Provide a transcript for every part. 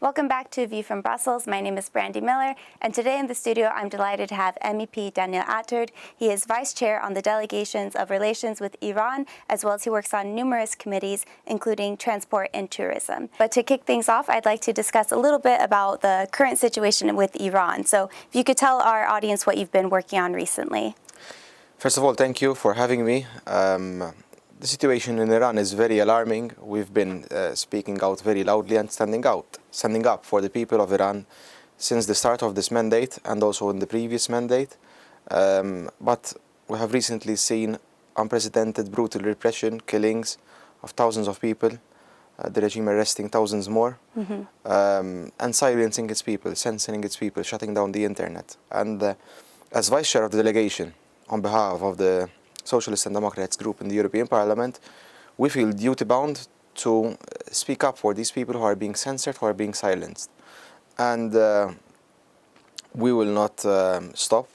Welcome back to View from Brussels. My name is Brandy Miller, and today in the studio I'm delighted to have MEP Daniel Attard. He is Vice Chair on the Delegations of Relations with Iran, as well as he works on numerous committees, including transport and tourism. But to kick things off, I'd like to discuss a little bit about the current situation with Iran. So if you could tell our audience what you've been working on recently. First of all, thank you for having me. The situation in Iran is very alarming. We've been speaking out very loudly and standing up for the people of Iran since the start of this mandate and also in the previous mandate. But we have recently seen unprecedented brutal repression, killings of thousands of people, the regime arresting thousands more, and silencing its people, censoring its people, shutting down the internet. And as Vice Chair of the Delegation, on behalf of the Socialists and Democrats group in the European Parliament, we feel duty-bound to speak up for these people who are being censored, who are being silenced. And we will not stop,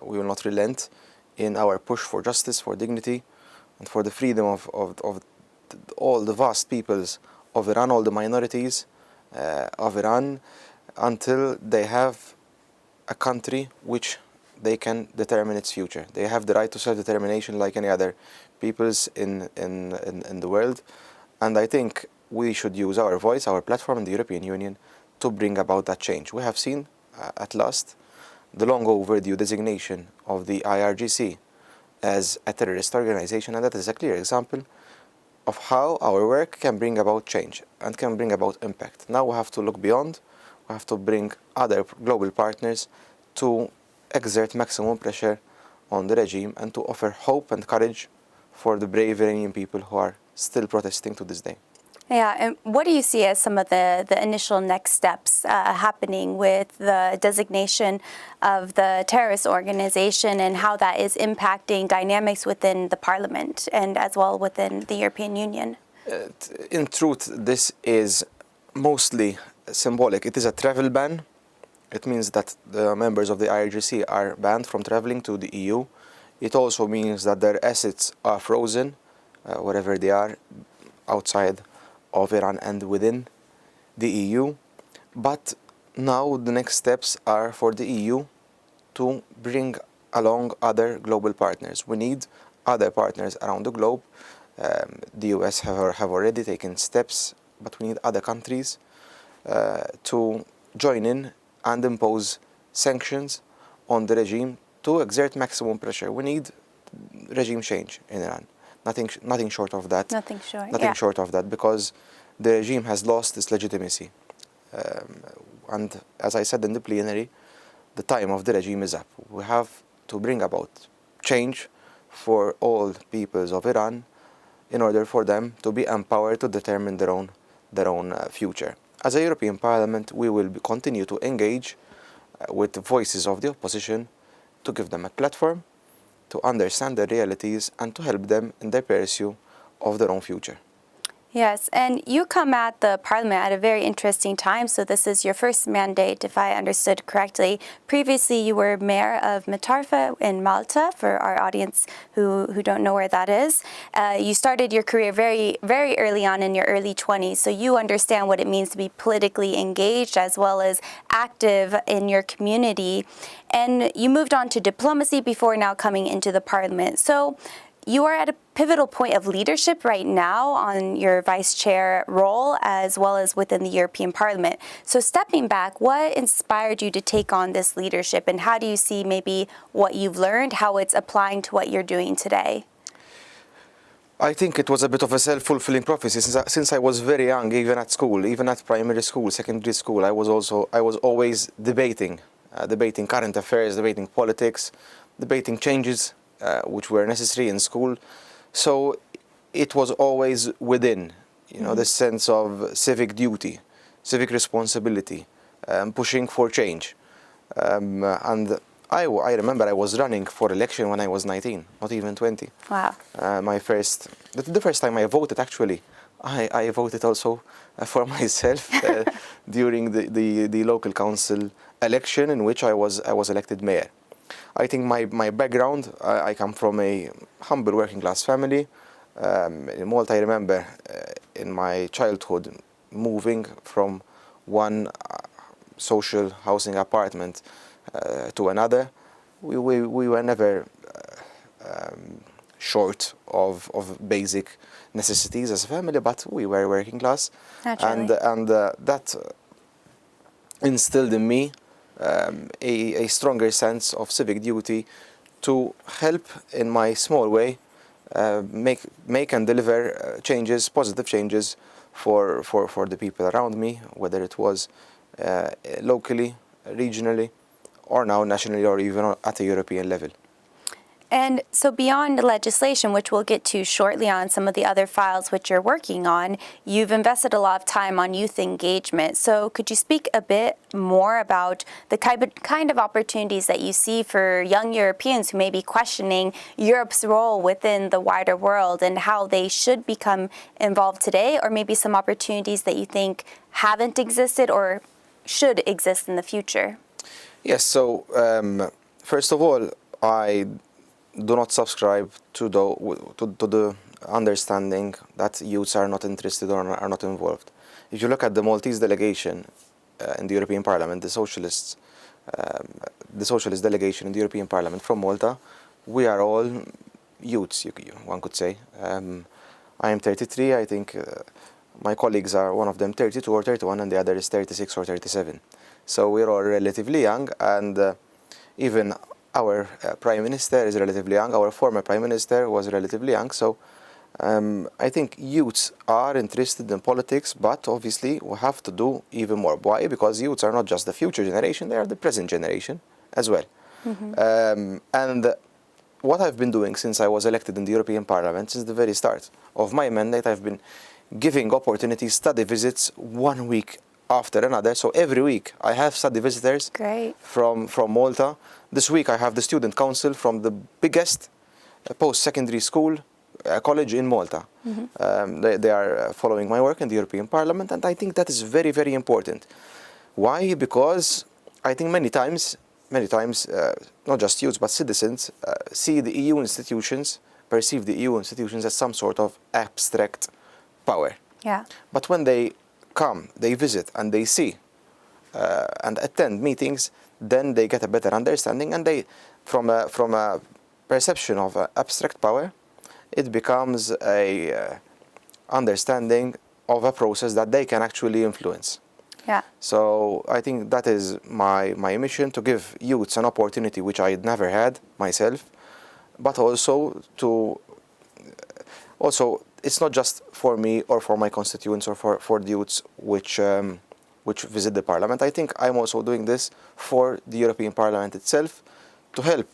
we will not relent in our push for justice, for dignity, and for the freedom of all the vast peoples of Iran, all the minorities of Iran, until they have a country which they can determine its future. They have the right to self-determination like any other peoples in the world. And I think we should use our voice, our platform in the European Union to bring about that change. We have seen, at last, the long overdue designation of the IRGC as a terrorist organization, and that is a clear example of how our work can bring about change and can bring about impact. Now we have to look beyond. We have to bring other global partners to exert maximum pressure on the regime and to offer hope and courage for the brave Iranian people who are still protesting to this day. Yeah, and what do you see as some of the initial next steps happening with the designation of the terrorist organization and how that is impacting dynamics within the Parliament and as well within the European Union? In truth, this is mostly symbolic. It is a travel ban. It means that the members of the IRGC are banned from traveling to the EU. It also means that their assets are frozen, wherever they are, outside of Iran and within the EU. But now the next steps are for the EU to bring along other global partners. We need other partners around the globe. The US have already taken steps, but we need other countries to join in and impose sanctions on the regime to exert maximum pressure. We need regime change in Iran. Nothing short of that. Nothing short of that, because the regime has lost its legitimacy. And as I said in the plenary, the time of the regime is up. We have to bring about change for all peoples of Iran in order for them to be empowered to determine their own future. As a European Parliament, we will continue to engage with the voices of the opposition to give them a platform, to understand their realities, and to help them in their pursuit of their own future. Yes, and you come at the Parliament at a very interesting time. So this is your first mandate, if I understood correctly. Previously, you were mayor of Metarfa in Malta, for our audience who don't know where that is. You started your career very, very early on in your early 20s, so you understand what it means to be politically engaged as well as active in your community. And you moved on to diplomacy before now coming into the Parliament. So you are at a pivotal point of leadership right now on your vice chair role as well as within the European Parliament. So stepping back, what inspired you to take on this leadership, and how do you see maybe what you've learned, how it's applying to what you're doing today? I think it was a bit of a self-fulfilling prophecy. Since I was very young, even at school, even at primary school, secondary school, I was always debating current affairs, debating politics, debating changes which were necessary in school. So it was always within, the sense of civic duty, civic responsibility, pushing for change. And I remember I was running for election when I was 19, not even 20. Wow. The first time I voted, actually, I voted also for myself during the local council election in which I was elected mayor. I think my background, I come from a humble working class family. In Malta, I remember in my childhood moving from one social housing apartment to another. We were never short of basic necessities as a family, but we were working class. Naturally. And that instilled in me a stronger sense of civic duty to help in my small way make and deliver changes, positive changes for the people around me, whether it was locally, regionally, or now nationally, or even at a European level. And so beyond legislation, which we'll get to shortly on some of the other files which you're working on, you've invested a lot of time on youth engagement. So could you speak a bit more about the kind of opportunities that you see for young Europeans who may be questioning Europe's role within the wider world and how they should become involved today, or maybe some opportunities that you think haven't existed or should exist in the future? Yes, so first of all, I do not subscribe to the understanding that youths are not interested or are not involved. If you look at the Maltese delegation in the European Parliament, the socialist delegation in the European Parliament from Malta, we are all youths, one could say. I am 33, I think my colleagues are, one of them 32 or 31, and the other is 36 or 37. So we're all relatively young, and even our Prime Minister is relatively young. Our former Prime Minister was relatively young. So I think youths are interested in politics, but obviously we have to do even more. Why? Because youths are not just the future generation, they are the present generation as well. Mm-hmm. And what I've been doing since I was elected in the European Parliament, since the very start of my mandate, I've been giving opportunities, study visits, 1 week after another. So every week I have study visitors from Malta. This week I have the student council from the biggest post-secondary school college in Malta. Mm-hmm. They are following my work in the European Parliament, and I think that is very, very important. Why? Because I think many times, not just youths but citizens see the EU institutions, perceive the EU institutions as some sort of abstract power. Yeah. But when they come, they visit, and they see and attend meetings, then they get a better understanding, and they, from a perception of abstract power, it becomes a understanding of a process that they can actually influence. Yeah. So I think that is my mission, to give youths an opportunity which I had never had myself, but also it's not just for me or for my constituents or for the youths which visit the Parliament. I think I'm also doing this for the European Parliament itself, to help,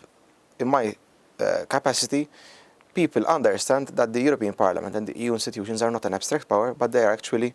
in my capacity, people understand that the European Parliament and the EU institutions are not an abstract power, but they are actually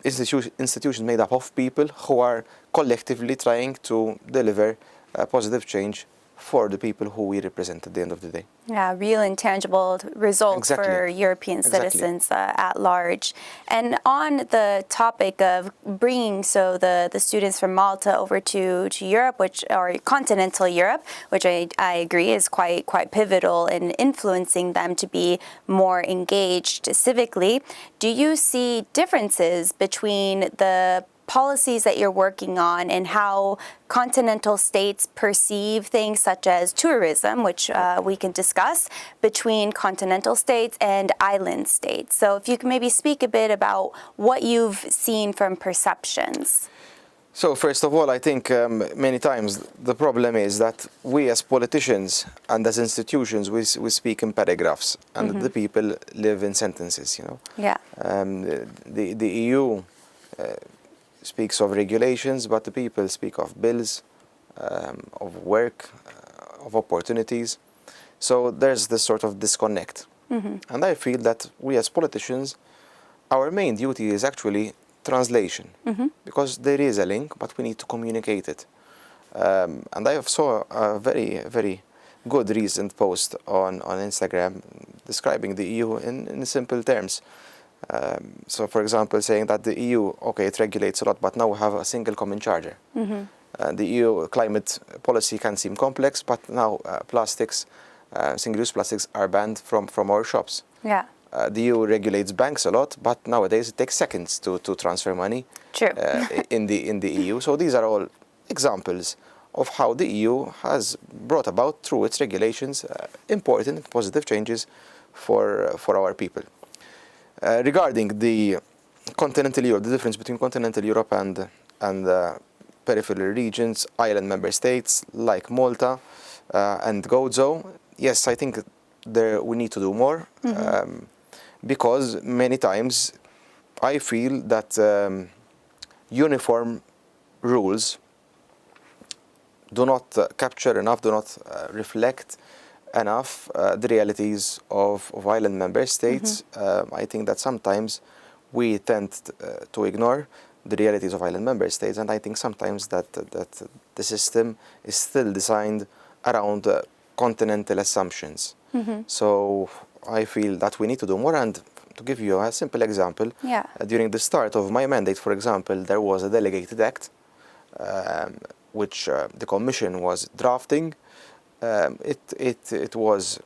institutions made up of people who are collectively trying to deliver a positive change for the people who we represent at the end of the day. Yeah, real and tangible results for European citizens at large. And on the topic of bringing the students from Malta over to Europe, or continental Europe, which I agree is quite pivotal in influencing them to be more engaged civically, do you see differences between the policies that you're working on and how continental states perceive things such as tourism, which we can discuss, between continental states and island states? So if you can maybe speak a bit about what you've seen from perceptions. So first of all, I think many times the problem is that we as politicians and as institutions, we speak in paragraphs, and mm-hmm. the people live in sentences, Yeah. The EU speaks of regulations, but the people speak of bills, of work, of opportunities. So there's this sort of disconnect. Mm-hmm. And I feel that we as politicians, our main duty is actually translation, mm-hmm. because there is a link, but we need to communicate it. And I saw a very, very good recent post on Instagram describing the EU in simple terms. So, for example, saying that the EU, it regulates a lot, but now we have a single common charger. Mm-hmm. The EU climate policy can seem complex, but now plastics, single-use plastics, are banned from our shops. Yeah. The EU regulates banks a lot, but nowadays it takes seconds to transfer money True. in the EU. So these are all examples of how the EU has brought about, through its regulations, important positive changes for our people. Regarding the continental Europe, the difference between continental Europe and peripheral regions, island member states like Malta and Gozo, yes, I think we need to do more, because many times I feel that uniform rules do not capture enough, do not reflect enough the realities of island member states. I think that sometimes we tend to ignore the realities of island member states, and I think sometimes that the system is still designed around continental assumptions. So I feel that we need to do more. And to give you a simple example, during the start of my mandate, for example, there was a delegated act which the Commission was drafting. It was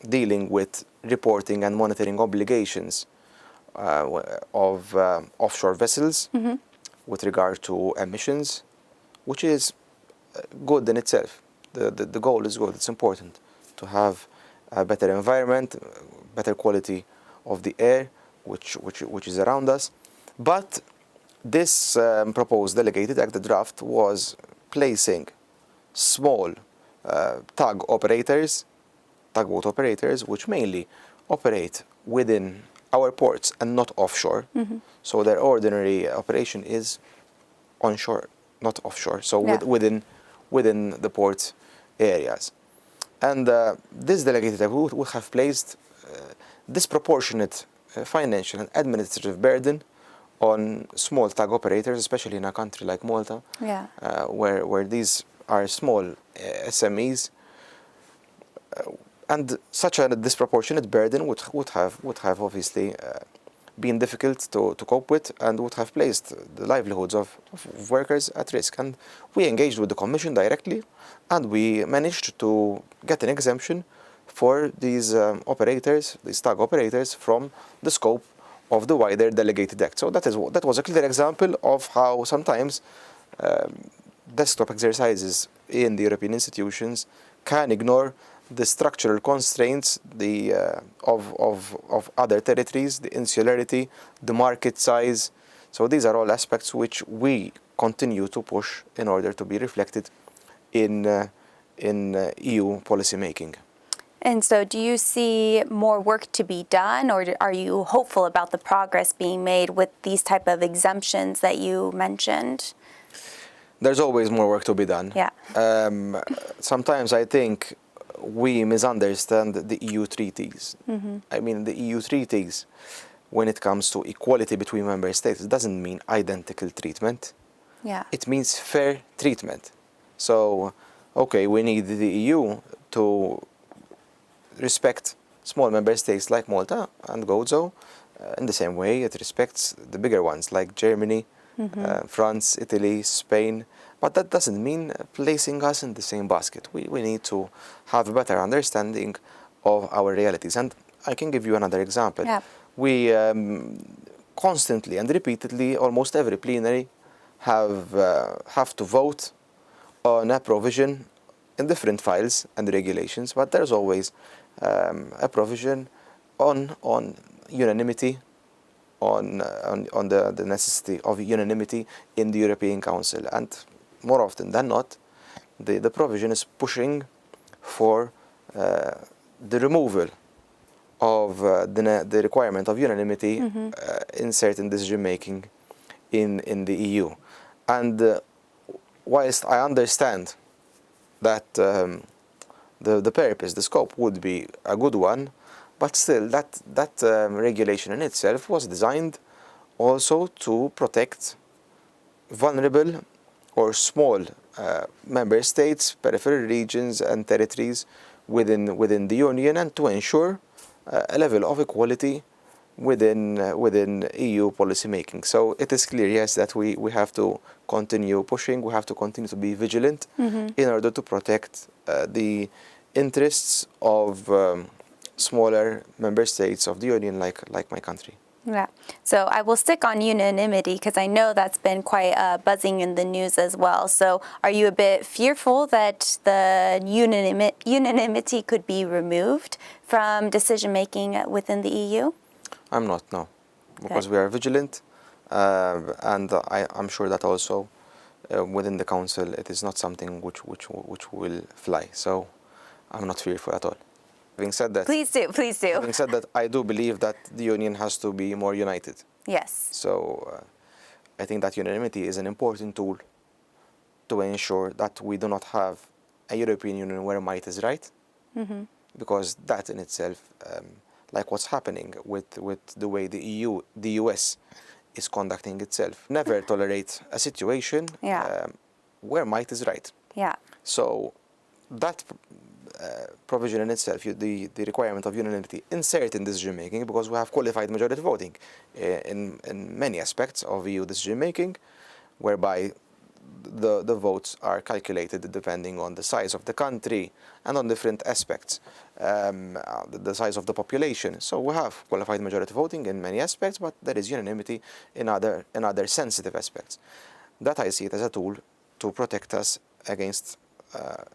dealing with reporting and monitoring obligations of offshore vessels with regard to emissions, which is good in itself. The goal is good. It's important to have a better environment, better quality of the air which is around us. But this proposed delegated act, the draft, was placing small tugboat operators, which mainly operate within our ports and not offshore. So their ordinary operation is onshore, not offshore. So within the port areas. And this delegated act would have placed disproportionate financial and administrative burden on small tug operators, especially in a country like Malta, where these are small SMEs, and such a disproportionate burden would have obviously been difficult to cope with, and would have placed the livelihoods of workers at risk. And we engaged with the Commission directly, and we managed to get an exemption for these operators, these tug operators, from the scope of the wider delegated act. So that was a clear example of how sometimes desktop exercises in the European institutions can ignore the structural constraints of other territories, the insularity, the market size. So these are all aspects which we continue to push in order to be reflected in EU policy making. And so do you see more work to be done, or are you hopeful about the progress being made with these type of exemptions that you mentioned? There's always more work to be done. Yeah. Sometimes I think we misunderstand the EU treaties. I mean, the EU treaties, when it comes to equality between member states, it doesn't mean identical treatment. Yeah. It means fair treatment. So, okay, we need the EU to respect small member states like Malta and Gozo in the same way it respects the bigger ones like Germany, France, Italy, Spain. But that doesn't mean placing us in the same basket. We need to have a better understanding of our realities. And I can give you another example. Yeah. We constantly and repeatedly, almost every plenary, have to vote on a provision in different files and regulations, but there's always a provision on unanimity, on the necessity of unanimity in the European Council. And more often than not, the provision is pushing for the removal of the requirement of unanimity in certain decision making in the EU. And whilst I understand that the purpose, the scope would be a good one, but still that regulation in itself was designed also to protect vulnerable or small member states, peripheral regions and territories within the Union, and to ensure a level of equality within EU policy making. So it is clear, yes, that we have to continue pushing, we have to continue to be vigilant in order to protect the interests of smaller member states of the Union like my country. Yeah. So I will stick on unanimity because I know that's been quite buzzing in the news as well. So are you a bit fearful that the unanimity could be removed from decision-making within the EU? I'm not, no, because we are vigilant, and I'm sure that also within the Council it is not something which will fly. So I'm not fearful at all. Having said that, Please do. having said that, I do believe that the Union has to be more united. Yes. So I think that unanimity is an important tool to ensure that we do not have a European Union where might is right, because that in itself, like what's happening with the way the US is conducting itself, never tolerate a situation where might is right. Yeah. So that provision in itself, the requirement of unanimity insert in decision making, because we have qualified majority voting in many aspects of EU decision making, whereby the votes are calculated depending on the size of the country and on different aspects, the size of the population. So we have qualified majority voting in many aspects, but there is unanimity in other sensitive aspects. That I see it as a tool to protect us against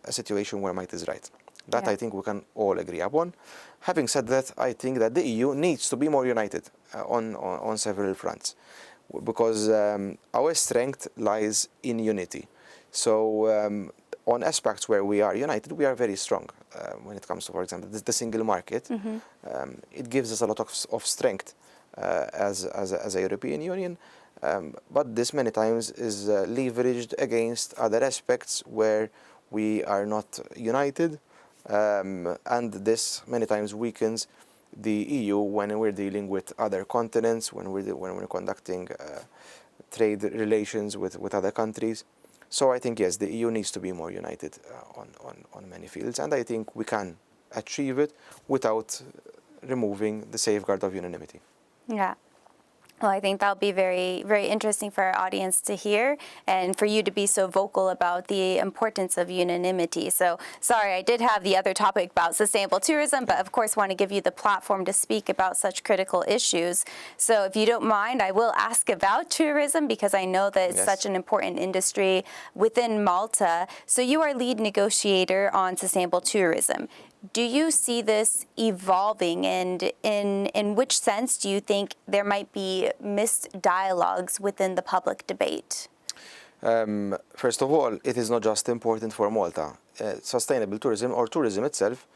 a situation where might is right. That I think we can all agree upon. Having said that, I think that the EU needs to be more united on several fronts, because our strength lies in unity. So on aspects where we are united, we are very strong. When it comes to, for example, the single market, it gives us a lot of strength as a European Union. But this many times is leveraged against other aspects where we are not united, and this many times weakens the EU when we're dealing with other continents, when we're conducting trade relations with other countries. So I think, yes, the EU needs to be more united on many fields, and I think we can achieve it without removing the safeguard of unanimity. Yeah. Well, I think that'll be very, very interesting for our audience to hear, and for you to be so vocal about the importance of unanimity. So, sorry, I did have the other topic about sustainable tourism, but of course want to give you the platform to speak about such critical issues. So if you don't mind, I will ask about tourism, because I know that it's such an important industry within Malta. So you are lead negotiator on sustainable tourism. Do you see this evolving, and in which sense do you think there might be missed dialogues within the public debate? First of all, it is not just important for Malta. Sustainable tourism, or tourism itself,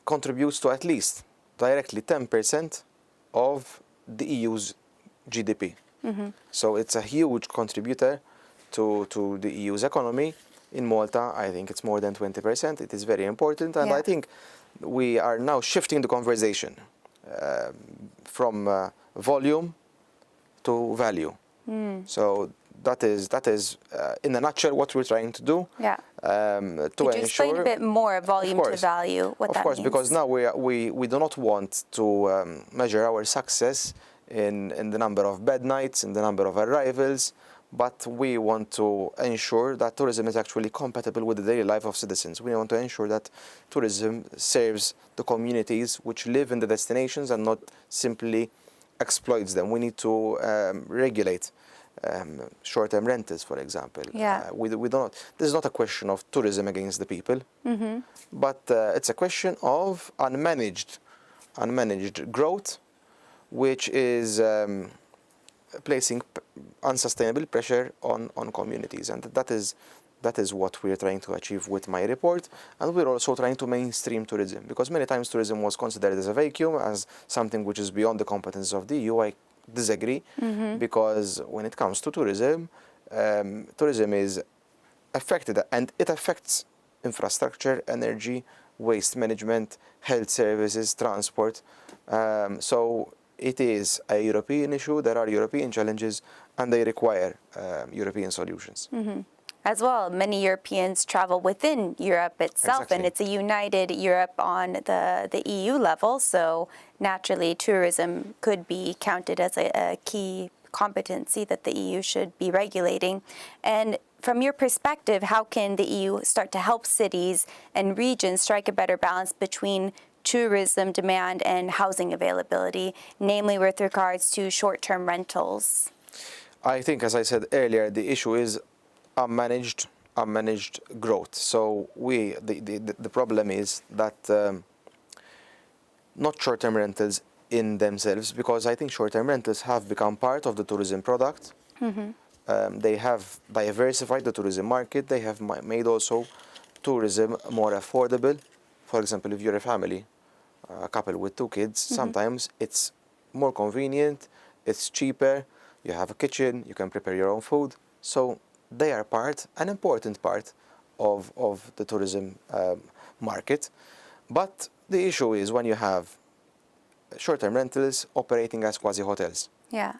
contributes to at least directly 10% of the EU's GDP. So it's a huge contributor to the EU's economy. In Malta, I think it's more than 20%. It is very important, and I think we are now shifting the conversation from volume to value. So that is in a nutshell what we're trying to do. Yeah. Could you explain a bit more volume to value, what that means? Of course, because now we do not want to measure our success in the number of bed nights, in the number of arrivals, but we want to ensure that tourism is actually compatible with the daily life of citizens. We want to ensure that tourism serves the communities which live in the destinations and not simply exploits them. We need to regulate short-term rentals, for example. We do not. This is not a question of tourism against the people, but it's a question of unmanaged growth, which is placing unsustainable pressure on communities, and that is what we're trying to achieve with my report. And we're also trying to mainstream tourism, because many times tourism was considered as a vacuum, as something which is beyond the competence of the EU. I disagree, because when it comes to tourism, tourism is affected, and it affects infrastructure, energy, waste management, health services, transport. So it is a European issue. There are European challenges, and they require European solutions. As well, many Europeans travel within Europe itself, and it's a united Europe on the EU level. So naturally, tourism could be counted as a key competency that the EU should be regulating. And from your perspective, how can the EU start to help cities and regions strike a better balance between tourism demand and housing availability, namely with regards to short-term rentals? I think, as I said earlier, the issue is unmanaged growth. So the problem is that not short-term rentals in themselves, because I think short-term rentals have become part of the tourism product. They have diversified the tourism market. They have made also tourism more affordable. For example, if you're a family, a couple with 2 kids, sometimes it's more convenient, it's cheaper, you have a kitchen, you can prepare your own food. So they are an important part of the tourism market. But the issue is when you have short-term rentals operating as quasi-hotels. Yeah.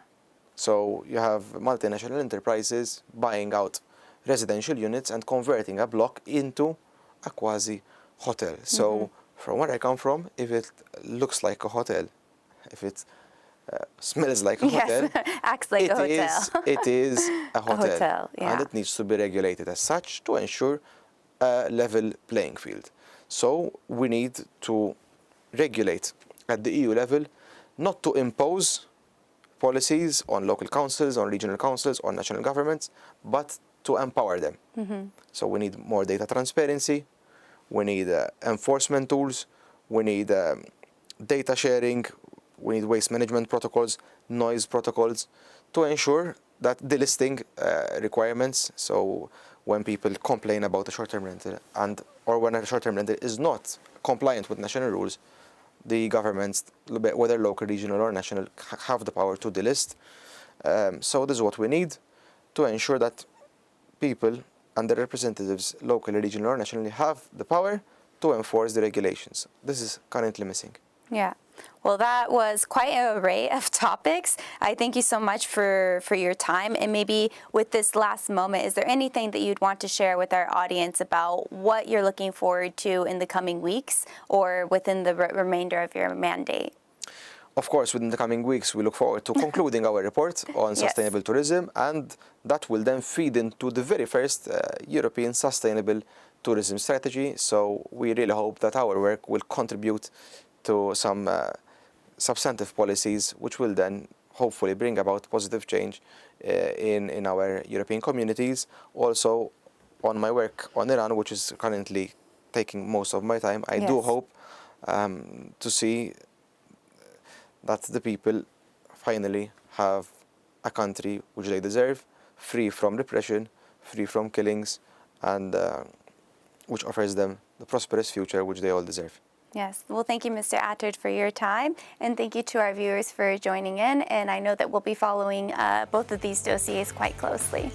So you have multinational enterprises buying out residential units and converting a block into a quasi-hotel. So from where I come from, if it looks like a hotel, if it smells like a hotel, acts like a hotel. It is a hotel. Hotel, yeah. And it needs to be regulated as such to ensure a level playing field. So we need to regulate at the EU level, not to impose policies on local councils, on regional councils, on national governments, but to empower them. So we need more data transparency, we need enforcement tools, we need data sharing, we need waste management protocols, noise protocols, to ensure that delisting requirements, so when people complain about a short-term rental or when a short-term rental is not compliant with national rules, the governments, whether local, regional or national, have the power to delist. So this is what we need to ensure that people and their representatives, locally, regional or nationally, have the power to enforce the regulations. This is currently missing. Yeah. Well, that was quite an array of topics. I thank you so much for your time. And maybe with this last moment, is there anything that you'd want to share with our audience about what you're looking forward to in the coming weeks or within the remainder of your mandate? Of course, within the coming weeks, we look forward to concluding our report on sustainable tourism, and that will then feed into the very first European sustainable tourism strategy. So we really hope that our work will contribute to some substantive policies, which will then hopefully bring about positive change in our European communities. Also, on my work on Iran, which is currently taking most of my time, I do hope to see that the people finally have a country which they deserve, free from repression, free from killings, and which offers them the prosperous future which they all deserve. Yes. Well, thank you, Mr. Attard, for your time. And thank you to our viewers for joining in. And I know that we'll be following both of these dossiers quite closely.